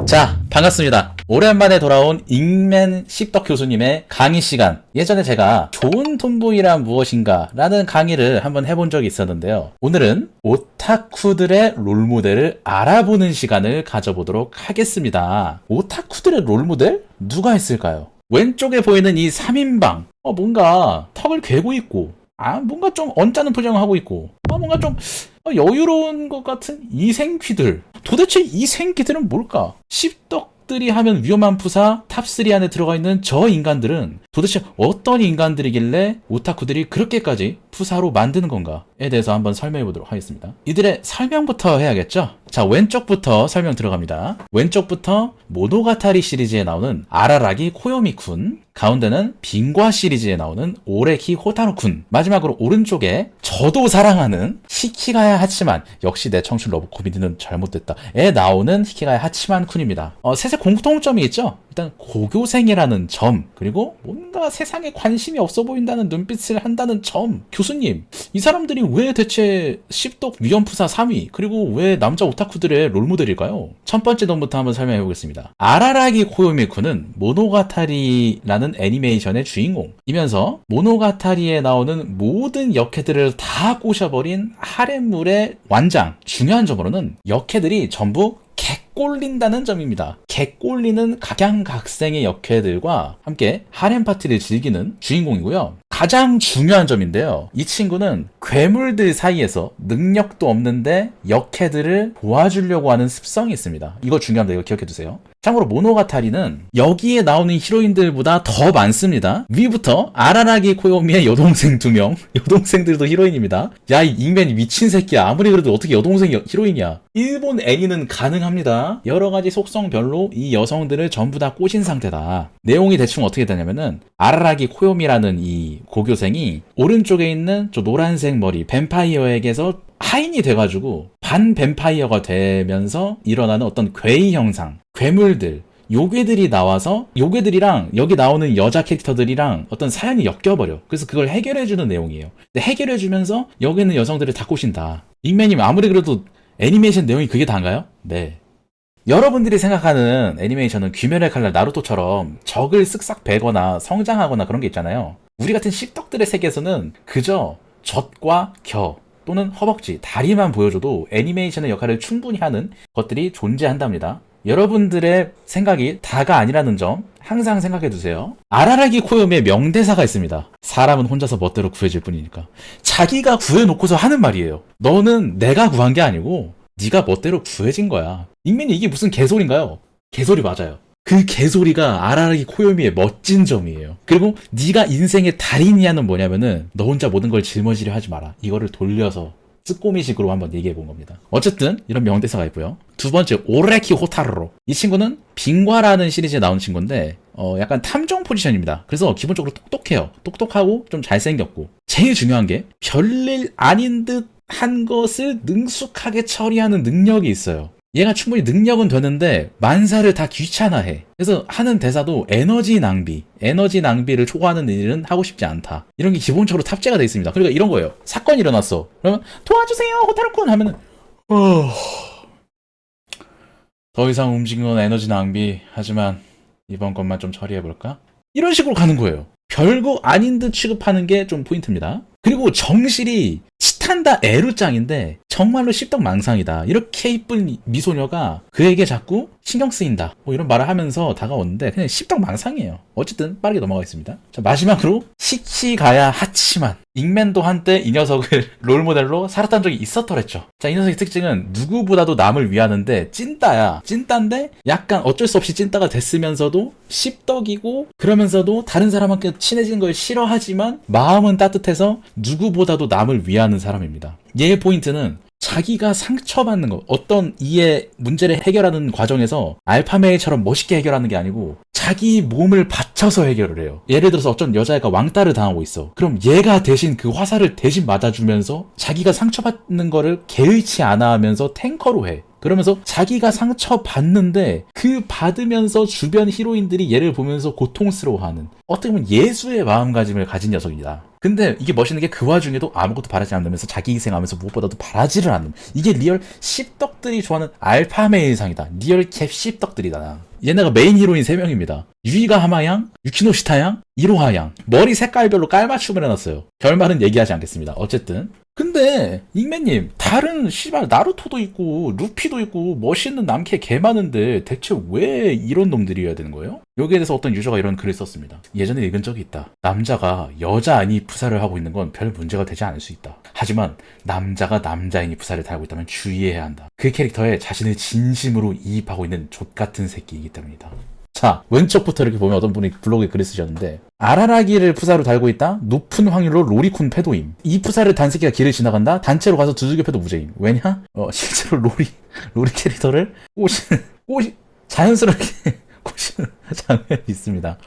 자, 반갑습니다. 오랜만에 돌아온 잉맨 씹덕 교수님의 강의 시간. 예전에 제가 좋은 톰보이란 무엇인가 라는 강의를 한번 해본 적이 있었는데요. 오늘은 오타쿠들의 롤모델을 알아보는 시간을 가져보도록 하겠습니다. 오타쿠들의 롤모델? 누가 있을까요? 왼쪽에 보이는 이 3인방. 뭔가 턱을 괴고 있고, 뭔가 좀 언짢은 표정을 하고 있고, 뭔가 좀 여유로운 것 같은 이 생귀들. 도대체 이 생귀들은 뭘까? 씹덕들이 하면 위험한 푸사 탑3 안에 들어가 있는 저 인간들은 도대체 어떤 인간들이길래 오타쿠들이 그렇게까지 푸사로 만드는 건가에 대해서 한번 설명해 보도록 하겠습니다. 이들의 설명부터 해야겠죠? 자, 왼쪽부터 설명 들어갑니다. 왼쪽부터 모노가타리 시리즈에 나오는 아라라기 코요미쿤, 가운데는 빙과 시리즈에 나오는 오레키 호타루쿤, 마지막으로 오른쪽에 저도 사랑하는 히키가야 하치만, 역시 내 청춘 러브 코미디는 잘못됐다에 나오는 히키가야 하치만 쿤입니다. 셋의 공통점이 있죠? 일단 고교생이라는 점, 그리고 뭔가 세상에 관심이 없어 보인다는 눈빛을 한다는 점. 교수님, 이 사람들이 왜 대체 씹덕 위험푸사 3위, 그리고 왜 남자 오타쿠들의 롤모델일까요? 첫 번째 놈부터 한번 설명해 보겠습니다. 아라라기 코요미쿠는 모노가타리라는 애니메이션의 주인공이면서 모노가타리에 나오는 모든 역캐들을 다 꼬셔버린 하렘물의 완장. 중요한 점으로는 역캐들이 전부 개꼴린다는 점입니다. 개꼴리는 각양각색의 역캐들과 함께 하렘 파티를 즐기는 주인공이고요. 가장 중요한 점인데요. 이 친구는 괴물들 사이에서 능력도 없는데 역캐들을 도와주려고 하는 습성이 있습니다. 이거 중요합니다. 이거 기억해두세요. 참고로 모노가타리는 여기에 나오는 히로인들보다 더 많습니다. 위부터 아라라기 코요미의 여동생 2명, 여동생들도 히로인입니다. 야, 이 잉맨이 미친 새끼야. 아무리 그래도 어떻게 여동생이 히로인이야. 일본 애니는 가능합니다. 여러가지 속성별로 이 여성들을 전부 다 꼬신 상태다. 내용이 대충 어떻게 되냐면은 아라라기 코요미라는 이 고교생이 오른쪽에 있는 저 노란색 머리 뱀파이어에게서 하인이 돼가지고 반 뱀파이어가 되면서 일어나는 어떤 괴이 형상, 괴물들, 요괴들이 나와서 요괴들이랑 여기 나오는 여자 캐릭터들이랑 어떤 사연이 엮여버려. 그래서 그걸 해결해주는 내용이에요. 근데 해결해주면서 여기 있는 여성들을 다 꼬신다. 잉맨님 아무리 그래도 애니메이션 내용이 그게 다인가요? 네. 여러분들이 생각하는 애니메이션은 귀멸의 칼날 나루토처럼 적을 쓱싹 베거나 성장하거나 그런 게 있잖아요. 우리 같은 씹덕들의 세계에서는 그저 젖과 겨 또는 허벅지, 다리만 보여줘도 애니메이션의 역할을 충분히 하는 것들이 존재한답니다. 여러분들의 생각이 다가 아니라는 점 항상 생각해두세요. 아라라기 코요미의 명대사가 있습니다. 사람은 혼자서 멋대로 구해질 뿐이니까. 자기가 구해놓고서 하는 말이에요. 너는 내가 구한 게 아니고 네가 멋대로 구해진 거야. 잉맨이 이게 무슨 개소리인가요? 개소리 맞아요. 그 개소리가 아라라기 코요미의 멋진 점이에요. 그리고 네가 인생의 달인이야는 뭐냐면은 너 혼자 모든 걸 짊어지려 하지 마라. 이거를 돌려서 쓰꼬미식으로 한번 얘기해 본 겁니다. 어쨌든 이런 명대사가 있고요. 두 번째, 오레키 호타루로. 이 친구는 빙과라는 시리즈에 나온 친구인데 약간 탐정 포지션입니다. 그래서 기본적으로 똑똑해요. 똑똑하고 좀 잘생겼고, 제일 중요한 게 별일 아닌 듯 한 것을 능숙하게 처리하는 능력이 있어요. 얘가 충분히 능력은 되는데 만사를 다 귀찮아해. 그래서 하는 대사도 에너지 낭비를 초과하는 일은 하고 싶지 않다. 이런 게 기본적으로 탑재가 되어 있습니다. 그러니까 이런 거예요. 사건이 일어났어. 그러면 도와주세요 호타루쿤 하면은 더 이상 움직이는 건 에너지 낭비. 하지만 이번 것만 좀 처리해볼까? 이런 식으로 가는 거예요. 별거 아닌 듯 취급하는 게 좀 포인트입니다. 그리고 정실이 치탄다 에루짱인데 정말로 씹덕망상이다. 이렇게 이쁜 미소녀가 그에게 자꾸 신경 쓰인다. 이런 말을 하면서 다가오는데 그냥 씹덕망상이에요. 어쨌든 빠르게 넘어가겠습니다. 자, 마지막으로 히키가야 하치만. 잉맨도 한때 이 녀석을 롤모델로 살았던 적이 있었더랬죠. 자, 이 녀석의 특징은 누구보다도 남을 위하는데 찐따야. 찐따인데 약간 어쩔 수 없이 찐따가 됐으면서도 씹덕이고, 그러면서도 다른 사람한테 친해지는 걸 싫어하지만 마음은 따뜻해서 누구보다도 남을 위하는 사람입니다. 얘의 포인트는 자기가 상처받는 것, 어떤 이의 문제를 해결하는 과정에서 알파메이처럼 멋있게 해결하는 게 아니고 자기 몸을 바쳐서 해결을 해요. 예를 들어서 어떤 여자애가 왕따를 당하고 있어. 그럼 얘가 대신 그 화살을 대신 맞아주면서 자기가 상처받는 거를 개의치 않아 하면서 탱커로 해. 그러면서 자기가 상처받는데 그 받으면서 주변 히로인들이 얘를 보면서 고통스러워하는 어떻게 보면 예수의 마음가짐을 가진 녀석이다. 근데 이게 멋있는 게 그 와중에도 아무것도 바라지 않으면서 자기 희생하면서 무엇보다도 바라지를 않는, 이게 리얼 씹덕들이 좋아하는 알파메일상이다. 리얼 캡 씹덕들이다. 얘네가 메인 히로인 3명입니다. 유이가 하마양, 유키노시타양, 이로하양. 머리 색깔별로 깔맞춤을 해놨어요. 결말은 얘기하지 않겠습니다. 어쨌든 근데 잉맨님, 다른 씨발 나루토도 있고 루피도 있고 멋있는 남캐 개 많은데 대체 왜 이런 놈들이어야 되는 거예요? 여기에 대해서 어떤 유저가 이런 글을 썼습니다. 예전에 읽은 적이 있다. 남자가 여자 아니 푸사를 하고 있는 건 별 문제가 되지 않을 수 있다. 하지만 남자가 남자인이 푸사를 달고 있다면 주의해야 한다. 그 캐릭터에 자신을 진심으로 이입하고 있는 족같은 새끼이기 때문이다. 자, 왼쪽부터 이렇게 보면 어떤 분이 블로그에 글을 쓰셨는데, 아라라기를 푸사로 달고 있다? 높은 확률로 로리쿤 패도임. 이 푸사를 단 새끼가 길을 지나간다? 단체로 가서 두들겨 패도 무죄임. 왜냐? 실제로 로리 캐릭터를 자연스럽게 꼬시는 장면이 있습니다.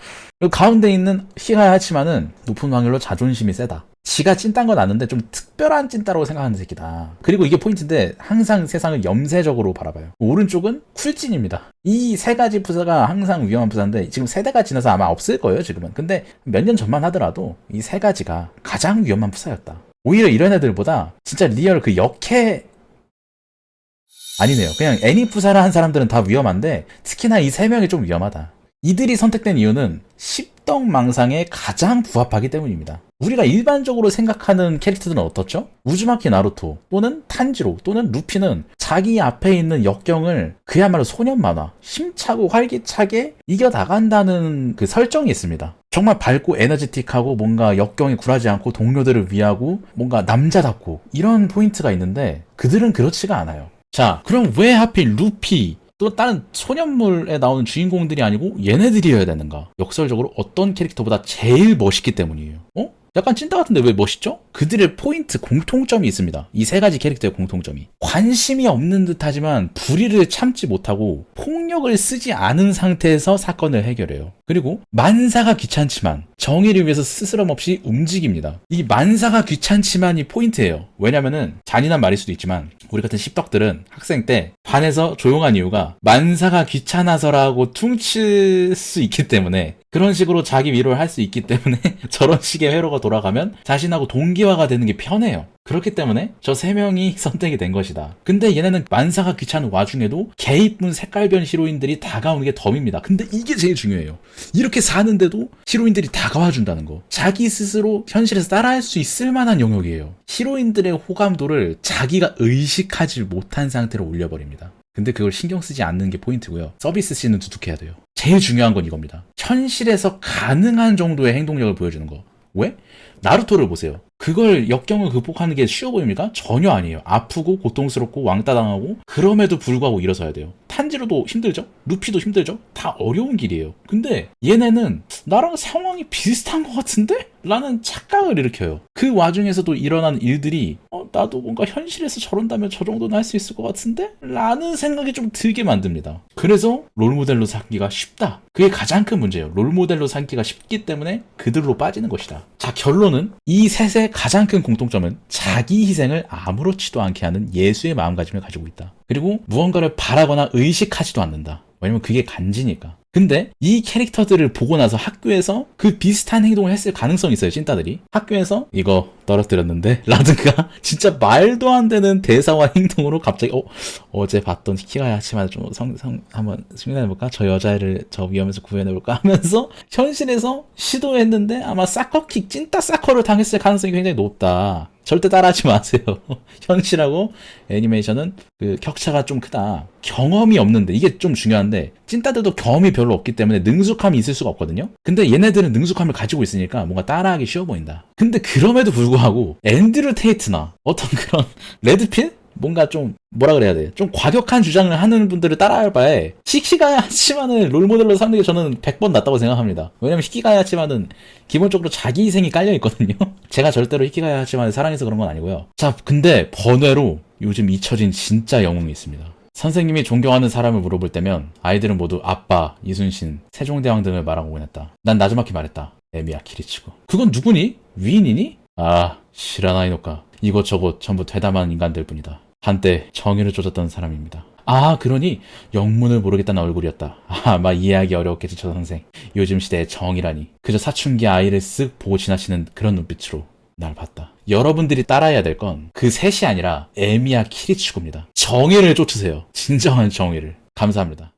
가운데 있는 히가야 하치마는 높은 확률로 자존심이 세다. 지가 찐딴 건 아는데 좀 특별한 찐따라고 생각하는 새끼다. 그리고 이게 포인트인데 항상 세상을 염세적으로 바라봐요. 오른쪽은 쿨찐입니다. 이 3가지 푸사가 항상 위험한 푸사인데 지금 세대가 지나서 아마 없을 거예요 지금은. 근데 몇 년 전만 하더라도 이 3가지가 가장 위험한 푸사였다. 오히려 이런 애들보다 진짜 리얼 그 역해 아니네요. 그냥 애니 푸사를 한 사람들은 다 위험한데 특히나 이 3명이 좀 위험하다. 이들이 선택된 이유는 십덕망상에 가장 부합하기 때문입니다. 우리가 일반적으로 생각하는 캐릭터들은 어떻죠? 우즈마키 나루토 또는 탄지로 또는 루피는 자기 앞에 있는 역경을 그야말로 소년 만화, 힘차고 활기차게 이겨나간다는 그 설정이 있습니다. 정말 밝고 에너지틱하고 뭔가 역경에 굴하지 않고 동료들을 위하고 뭔가 남자답고 이런 포인트가 있는데 그들은 그렇지가 않아요. 자, 그럼 왜 하필 루피 또 다른 소년물에 나오는 주인공들이 아니고 얘네들이어야 되는가? 역설적으로 어떤 캐릭터보다 제일 멋있기 때문이에요. 약간 찐따 같은데 왜 멋있죠? 그들의 포인트, 공통점이 있습니다. 이 3가지 캐릭터의 공통점이. 관심이 없는 듯 하지만 불의를 참지 못하고 폭력을 쓰지 않은 상태에서 사건을 해결해요. 그리고 만사가 귀찮지만 정의를 위해서 스스럼 없이 움직입니다. 이 만사가 귀찮지만이 포인트예요. 왜냐면은 잔인한 말일 수도 있지만 우리 같은 씹덕들은 학생 때 반에서 조용한 이유가 만사가 귀찮아서라고 퉁칠 수 있기 때문에, 그런 식으로 자기 위로를 할 수 있기 때문에 저런 식의 회로가 돌아가면 자신하고 동기화가 되는 게 편해요. 그렇기 때문에 저 3명이 선택이 된 것이다. 근데 얘네는 만사가 귀찮은 와중에도 개 이쁜 색깔변 히로인들이 다가오는 게 덤입니다. 근데 이게 제일 중요해요. 이렇게 사는데도 히로인들이 다가와 준다는 거. 자기 스스로 현실에서 따라할 수 있을 만한 영역이에요. 히로인들의 호감도를 자기가 의식하지 못한 상태로 올려버립니다. 근데 그걸 신경 쓰지 않는 게 포인트고요. 서비스 씬은 두둑해야 돼요. 제일 중요한 건 이겁니다. 현실에서 가능한 정도의 행동력을 보여주는 거. 왜? 나루토를 보세요. 그걸 역경을 극복하는 게 쉬워 보입니까? 전혀 아니에요. 아프고 고통스럽고 왕따당하고 그럼에도 불구하고 일어서야 돼요. 탄지로도 힘들죠? 루피도 힘들죠? 다 어려운 길이에요. 근데 얘네는 나랑 상황이 비슷한 것 같은데? 라는 착각을 일으켜요. 그 와중에서도 일어난 일들이 나도 뭔가 현실에서 저런다면 저 정도는 할 수 있을 것 같은데? 라는 생각이 좀 들게 만듭니다. 그래서 롤모델로 삼기가 쉽다. 그게 가장 큰 문제예요. 롤모델로 삼기가 쉽기 때문에 그들로 빠지는 것이다. 자, 결론은 이 셋의 가장 큰 공통점은 자기 희생을 아무렇지도 않게 하는 예수의 마음가짐을 가지고 있다. 그리고 무언가를 바라거나 의식하지도 않는다. 왜냐면 그게 간지니까. 근데 이 캐릭터들을 보고 나서 학교에서 그 비슷한 행동을 했을 가능성이 있어요. 찐따들이 이거 떨어뜨렸는데 라든가 진짜 말도 안 되는 대사와 행동으로 갑자기 어제 봤던 히키가야 하치마를 좀 한번 생각해볼까? 저 여자애를 저 위험에서 구해내볼까? 하면서 현실에서 시도했는데 아마 사커킥, 찐따 사커를 당했을 가능성이 굉장히 높다. 절대 따라하지 마세요. 현실하고 애니메이션은 그 격차가 좀 크다. 경험이 없는데, 이게 좀 중요한데 찐따들도 경험이 별로 없기 때문에 능숙함이 있을 수가 없거든요. 근데 얘네들은 능숙함을 가지고 있으니까 뭔가 따라하기 쉬워 보인다. 근데 그럼에도 불구하고 앤드류 테이트나 어떤 그런 레드필? 뭔가 좀 뭐라 그래야 돼? 좀 과격한 주장을 하는 분들을 따라할 바에 히키가야 하치마는 롤모델로 삼는 게 저는 100번 낫다고 생각합니다. 왜냐면 히키가야 하치마는 기본적으로 자기 희생이 깔려있거든요. 제가 절대로 히키가야 하치마를 사랑해서 그런 건 아니고요. 자, 근데 번외로 요즘 잊혀진 진짜 영웅이 있습니다. 선생님이 존경하는 사람을 물어볼 때면 아이들은 모두 아빠, 이순신, 세종대왕 등을 말하고 보냈다. 난 나즈마키 말했다. 에미야 키리치고. 그건 누구니? 위인이니? 아, 시라나이노카. 이것저것 전부 대담한 인간들 뿐이다. 한때 정의를 쫓았던 사람입니다. 아, 그러니 영문을 모르겠다는 얼굴이었다. 아, 막 이해하기 어려웠겠지, 저 선생. 요즘 시대의 정이라니. 그저 사춘기 아이를 쓱 보고 지나치는 그런 눈빛으로 날 봤다. 여러분들이 따라해야 될 건 그 셋이 아니라 에미야 키리치고입니다. 정의를 쫓으세요. 진정한 정의를. 감사합니다.